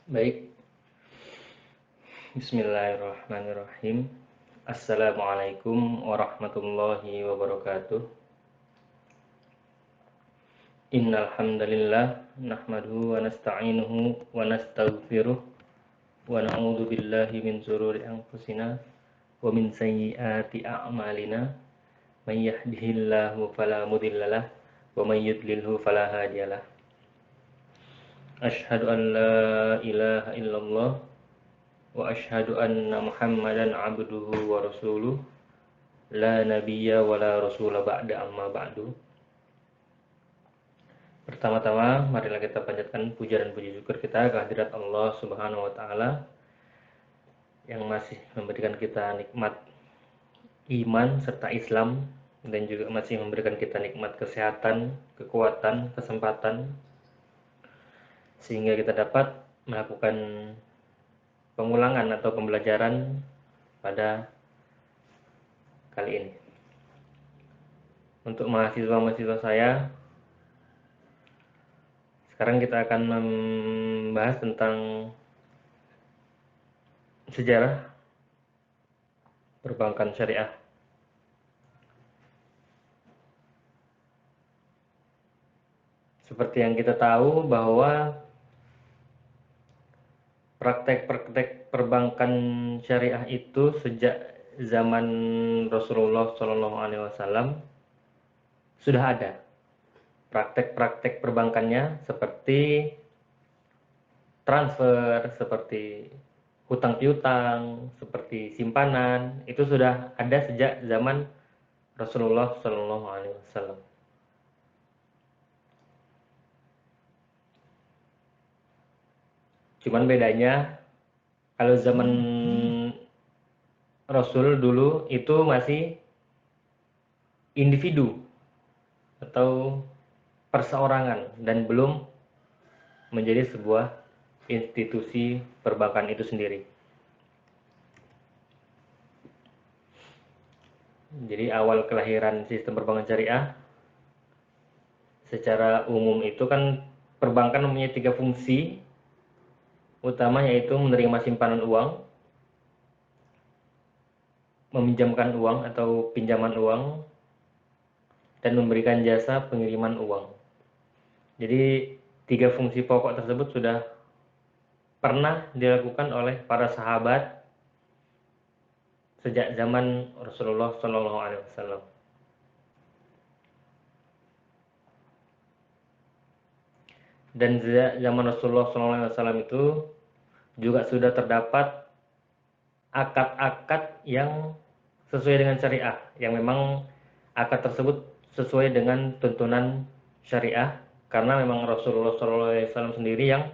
Baik, bismillahirrahmanirrahim. Assalamualaikum warahmatullahi wabarakatuh. Innal hamdalillah nahmaduhu wa nasta'inuhu wa nastaghfiruh wa na'udzu billahi min shururi anfusina wa min sayyiati a'malina. May yahdihillahu fala mudhillalah wa may yudlilhu fala hadiyalah. Asyhadu an la ilaha illallah wa asyhadu anna Muhammadan abduhu wa rasuluh la nabiyya wa la rasula ba'da amma ba'du. Pertama-tama marilah kita panjatkan puja dan puji syukur kita kehadirat Allah Subhanahu wa taala yang masih memberikan kita nikmat iman serta Islam dan juga masih memberikan kita nikmat kesehatan, kekuatan, kesempatan sehingga kita dapat melakukan pengulangan atau pembelajaran pada kali ini. Untuk mahasiswa-mahasiswa saya, sekarang kita akan membahas tentang sejarah perbankan syariah. Seperti yang kita tahu bahwa praktek-praktek perbankan syariah itu sejak zaman Rasulullah SAW sudah ada. Praktek-praktek perbankannya seperti transfer, seperti hutang piutang, seperti simpanan, itu sudah ada sejak zaman Rasulullah SAW. Cuman bedanya kalau zaman Rasul dulu itu masih individu atau perseorangan dan belum menjadi sebuah institusi perbankan itu sendiri. Jadi awal kelahiran sistem perbankan syariah secara umum itu kan perbankan mempunyai 3 fungsi utama, yaitu menerima simpanan uang, meminjamkan uang atau pinjaman uang, dan memberikan jasa pengiriman uang. Jadi 3 fungsi pokok tersebut sudah pernah dilakukan oleh para sahabat sejak zaman Rasulullah SAW. Dan sejak zaman Rasulullah SAW itu juga sudah terdapat akad-akad yang sesuai dengan syariah, yang memang akad tersebut sesuai dengan tuntunan syariah, karena memang Rasulullah SAW sendiri yang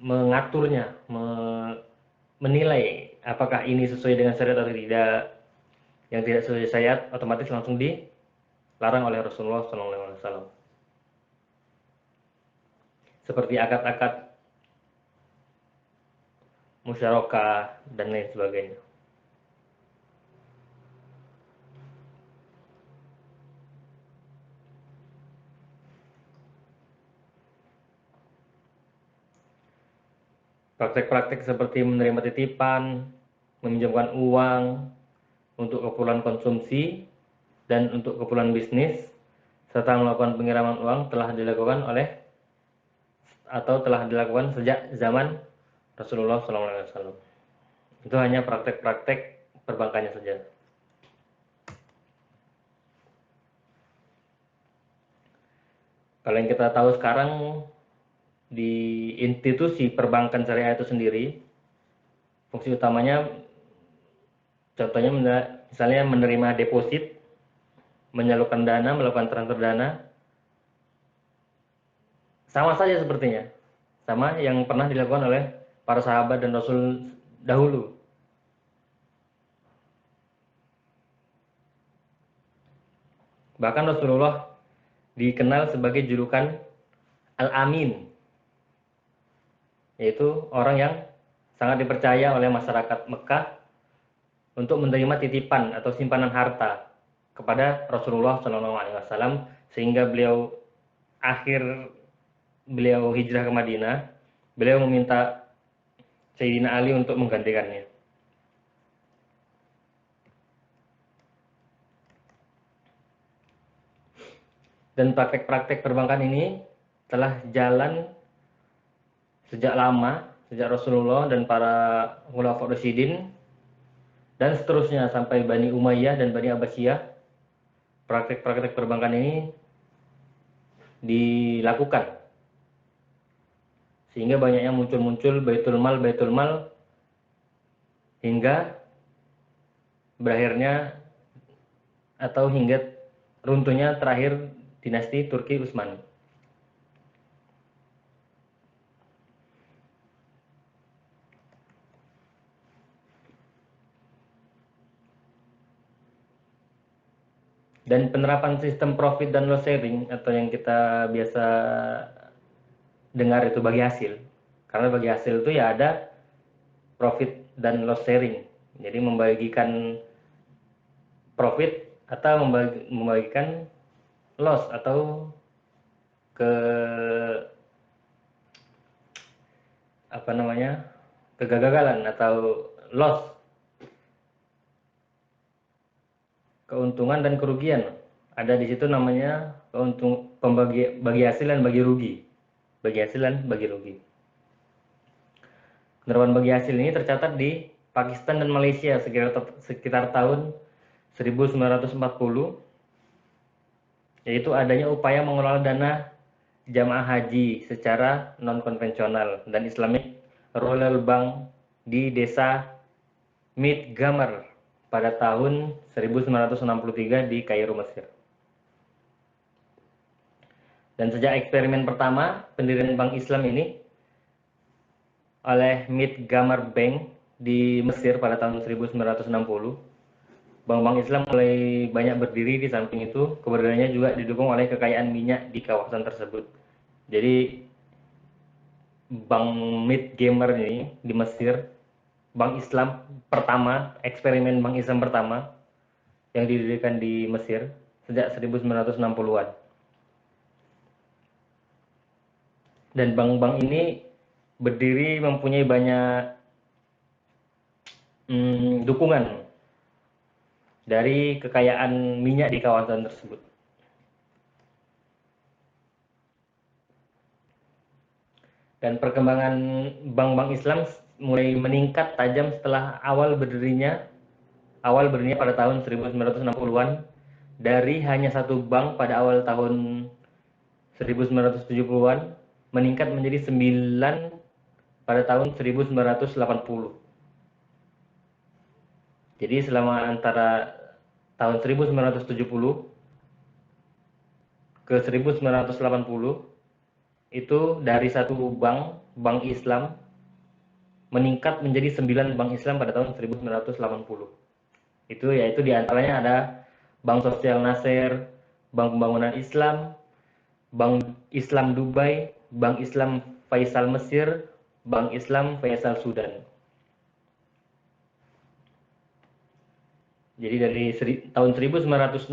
mengaturnya, menilai apakah ini sesuai dengan syariat atau tidak. Yang tidak sesuai syariat otomatis langsung dilarang oleh Rasulullah SAW. Seperti akad-akad musyarakah dan lain sebagainya. Praktek-praktek seperti menerima titipan, meminjamkan uang untuk keperluan konsumsi dan untuk keperluan bisnis, serta melakukan pengiriman uang telah dilakukan sejak zaman Rasulullah SAW. Itu hanya praktek-praktek perbankannya saja. Kalau yang kita tahu sekarang di institusi perbankan syariah itu sendiri, fungsi utamanya contohnya misalnya menerima deposit, menyalurkan dana, melakukan transfer dana, sama saja sepertinya, sama yang pernah dilakukan oleh para sahabat dan Rasul dahulu. Bahkan Rasulullah dikenal sebagai julukan Al-Amin, yaitu orang yang sangat dipercaya oleh masyarakat Mekah untuk menerima titipan atau simpanan harta kepada Rasulullah SAW, sehingga beliau hijrah ke Madinah, beliau meminta Sayyidina Ali untuk menggantikannya. Dan praktek-praktek perbankan ini telah jalan sejak lama, sejak Rasulullah dan para khulafaur rasyidin, dan seterusnya sampai Bani Umayyah dan Bani Abbasiyah. Praktek-praktek perbankan ini dilakukan sehingga banyaknya muncul Baitul Mal hingga berakhirnya atau hingga runtuhnya terakhir dinasti Turki Utsmani. Dan penerapan sistem profit dan loss sharing atau yang kita biasa dengar itu bagi hasil. Karena bagi hasil itu ya ada profit dan loss sharing. Jadi membagikan profit atau membagikan loss atau ke kegagalan atau loss, keuntungan dan kerugian. Ada di situ namanya bagi hasil dan bagi rugi. Bagi hasil dan bagi rugi. Penerapan bagi hasil ini tercatat di Pakistan dan Malaysia sekitar tahun 1940, yaitu adanya upaya mengelola dana jamaah haji secara non-konvensional dan Islamic Rural Bank di desa Midgamar pada tahun 1963 di Kairo, Mesir. Dan sejak eksperimen pertama pendirian Bank Islam ini oleh Midgamar Bank di Mesir pada tahun 1960, bank-bank Islam mulai banyak berdiri. Di samping itu, keberadaannya juga didukung oleh kekayaan minyak di kawasan tersebut. Jadi, Bank Midgamar ini di Mesir, bank Islam pertama, eksperimen bank Islam pertama yang didirikan di Mesir sejak 1960-an. Dan bank-bank ini berdiri mempunyai banyak dukungan dari kekayaan minyak di kawasan tersebut. Dan perkembangan bank-bank Islam mulai meningkat tajam setelah awal berdirinya pada tahun 1960-an dari hanya satu bank pada awal tahun 1970-an meningkat menjadi 9 pada tahun 1980. Jadi selama antara tahun 1970 ke 1980 itu dari satu bank Islam meningkat menjadi 9 bank Islam pada tahun 1980. Itu yaitu diantaranya ada Bank Sosial Nasir, Bank Pembangunan Islam, Bank Islam Dubai, Bank Islam Faisal Mesir, Bank Islam Faisal Sudan. Jadi dari tahun 1960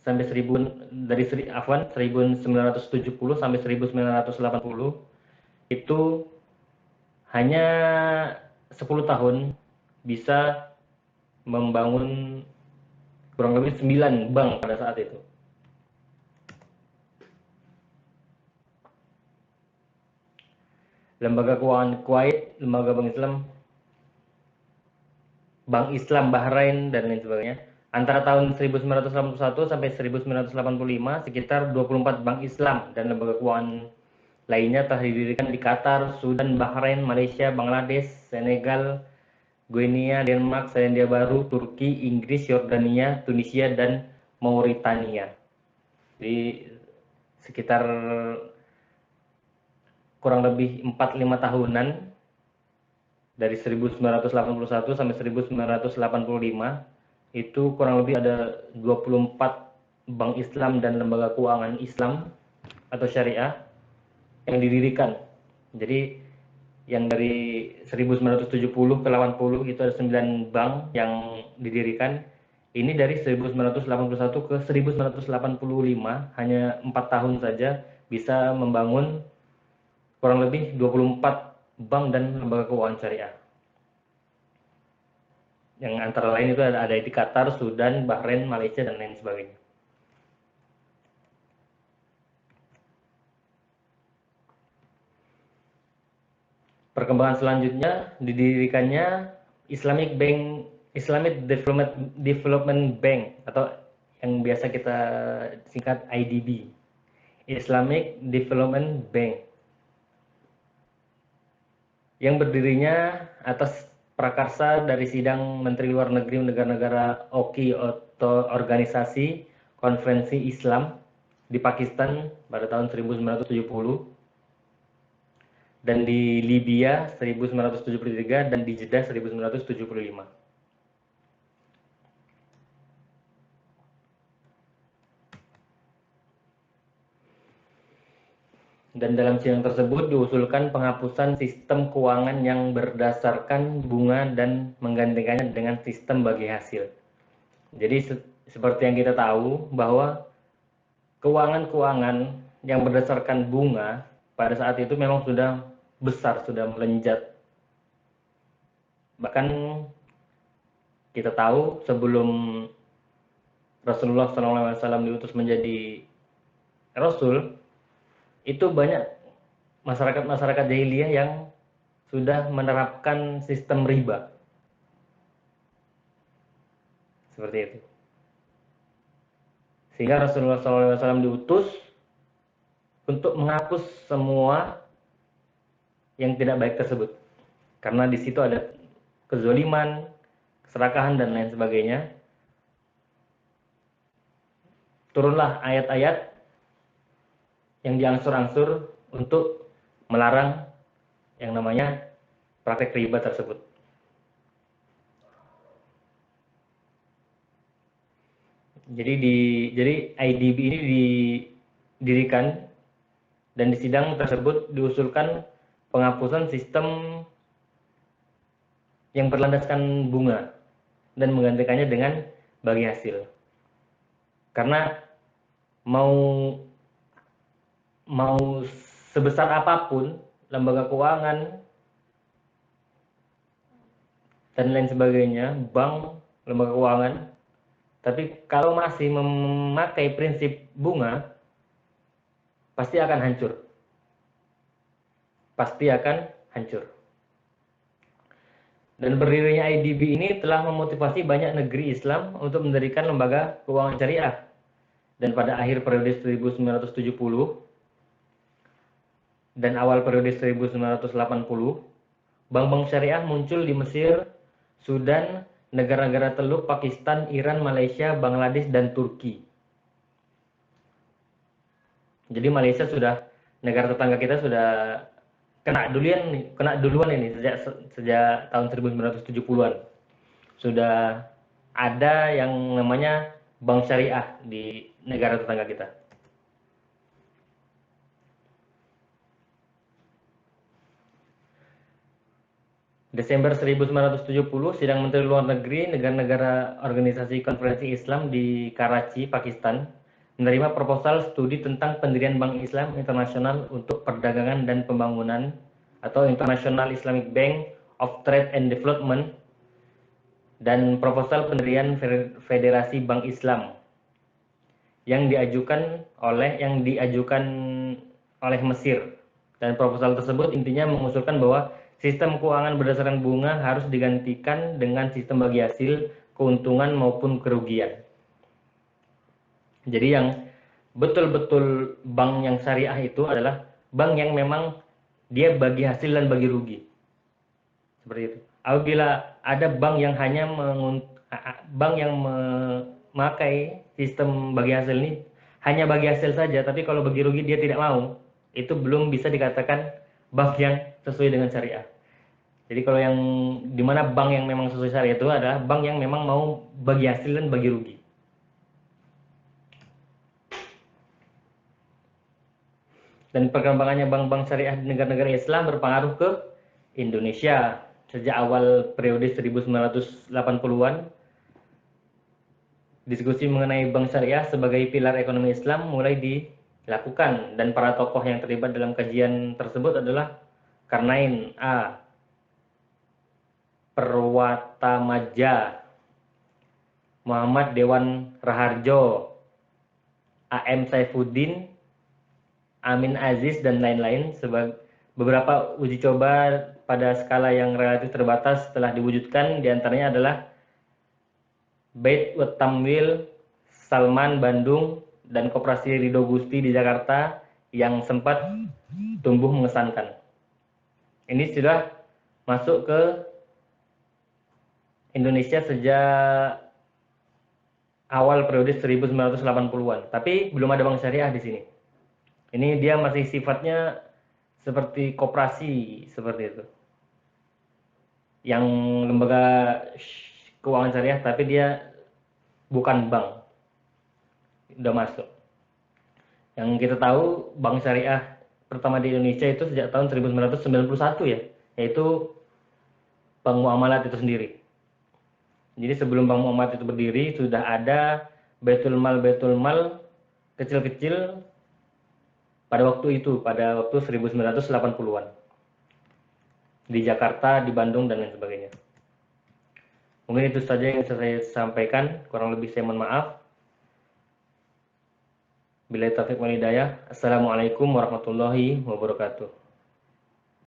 sampai 1970 sampai 1980 itu hanya 10 tahun bisa membangun kurang lebih 9 bank pada saat itu. Lembaga Keuangan Kuwait, Lembaga Bank Islam, Bank Islam Bahrain, dan lain sebagainya. Antara tahun 1981 sampai 1985, sekitar 24 bank Islam dan lembaga keuangan lainnya telah didirikan di Qatar, Sudan, Bahrain, Malaysia, Bangladesh, Senegal, Guinea, Denmark, Selandia Baru, Turki, Inggris, Yordania, Tunisia, dan Mauritania. Jadi sekitar kurang lebih 4-5 tahunan dari 1981 sampai 1985 itu kurang lebih ada 24 bank Islam dan lembaga keuangan Islam atau syariah yang didirikan. Jadi yang dari 1970 ke 80 itu ada 9 bank yang didirikan. Ini dari 1981 ke 1985 hanya 4 tahun saja bisa membangun kurang lebih 24 bank dan lembaga keuangan syariah. Yang antara lain itu ada di Qatar, Sudan, Bahrain, Malaysia, dan lain sebagainya. Perkembangan selanjutnya didirikannya Islamic Development Bank atau yang biasa kita singkat IDB, Islamic Development Bank, yang berdirinya atas prakarsa dari sidang Menteri Luar Negeri negara-negara OKI atau Organisasi Konferensi Islam di Pakistan pada tahun 1970, dan di Libya 1973, dan di Jeddah 1975. Dan dalam sidang tersebut diusulkan penghapusan sistem keuangan yang berdasarkan bunga dan menggantikannya dengan sistem bagi hasil. Jadi seperti yang kita tahu bahwa keuangan-keuangan yang berdasarkan bunga pada saat itu memang sudah besar, sudah melenjat. Bahkan kita tahu sebelum Rasulullah SAW diutus menjadi Rasul, itu banyak masyarakat jahiliyah yang sudah menerapkan sistem riba. Seperti itu. Sehingga Rasulullah SAW diutus untuk menghapus semua yang tidak baik tersebut. Karena di situ ada kezaliman, keserakahan, dan lain sebagainya. Turunlah ayat-ayat yang diangsur-angsur untuk melarang yang namanya praktek riba tersebut. Jadi IDB ini didirikan, dan di sidang tersebut diusulkan penghapusan sistem yang berlandaskan bunga dan menggantikannya dengan bagi hasil. Karena mau sebesar apapun lembaga keuangan dan lain sebagainya, bank, lembaga keuangan, tapi kalau masih memakai prinsip bunga, pasti akan hancur. Pasti akan hancur. Dan berdirinya IDB ini telah memotivasi banyak negeri Islam untuk mendirikan lembaga keuangan syariah. Dan pada akhir periode 1970 dan awal periode 1980, bank-bank syariah muncul di Mesir, Sudan, negara-negara Teluk, Pakistan, Iran, Malaysia, Bangladesh, dan Turki. Jadi Malaysia sudah, negara tetangga kita sudah kena duluan ini sejak tahun 1970-an. Sudah ada yang namanya bank syariah di negara tetangga kita. Desember 1970, sidang Menteri Luar Negeri negara-negara Organisasi Konferensi Islam di Karachi, Pakistan, menerima proposal studi tentang pendirian Bank Islam Internasional untuk Perdagangan dan Pembangunan atau International Islamic Bank of Trade and Development, dan proposal pendirian Federasi Bank Islam yang diajukan oleh Mesir. Dan proposal tersebut intinya mengusulkan bahwa sistem keuangan berdasarkan bunga harus digantikan dengan sistem bagi hasil, keuntungan maupun kerugian. Jadi yang betul-betul bank yang syariah itu adalah bank yang memang dia bagi hasil dan bagi rugi. Seperti itu. Apabila ada bank yang memakai sistem bagi hasil ini hanya bagi hasil saja, tapi kalau bagi rugi dia tidak mau, itu belum bisa dikatakan bank yang sesuai dengan syariah. Jadi kalau yang dimana bank yang memang sesuai syariah itu adalah bank yang memang mau bagi hasil dan bagi rugi. Dan perkembangannya bank-bank syariah di negara-negara Islam berpengaruh ke Indonesia. Sejak awal periode 1980-an, diskusi mengenai bank syariah sebagai pilar ekonomi Islam mulai dilakukan, dan para tokoh yang terlibat dalam kajian tersebut adalah Karnain A. Perwatamaja, Muhammad Dewan Raharjo, AM Saifuddin, Amin Aziz, dan lain-lain. Beberapa uji coba pada skala yang relatif terbatas telah diwujudkan, diantaranya adalah Bait wa Tamwil Salman Bandung dan Koperasi Ridho Gusti di Jakarta yang sempat tumbuh mengesankan. Ini sudah masuk ke Indonesia sejak awal periode 1980-an, tapi belum ada bank syariah di sini. Ini dia masih sifatnya seperti koperasi seperti itu. Yang lembaga keuangan syariah, tapi dia bukan bank. Udah masuk. Yang kita tahu bank syariah pertama di Indonesia itu sejak tahun 1991 ya, yaitu Bank Muamalat itu sendiri. Jadi sebelum Bank Muamalat itu berdiri sudah ada Baitul Mal kecil-kecil pada waktu itu, pada waktu 1980-an. Di Jakarta, di Bandung, dan lain sebagainya. Mungkin itu saja yang bisa saya sampaikan, kurang lebih saya mohon maaf. Billahi taufiq wal hidayah. Assalamualaikum warahmatullahi wabarakatuh.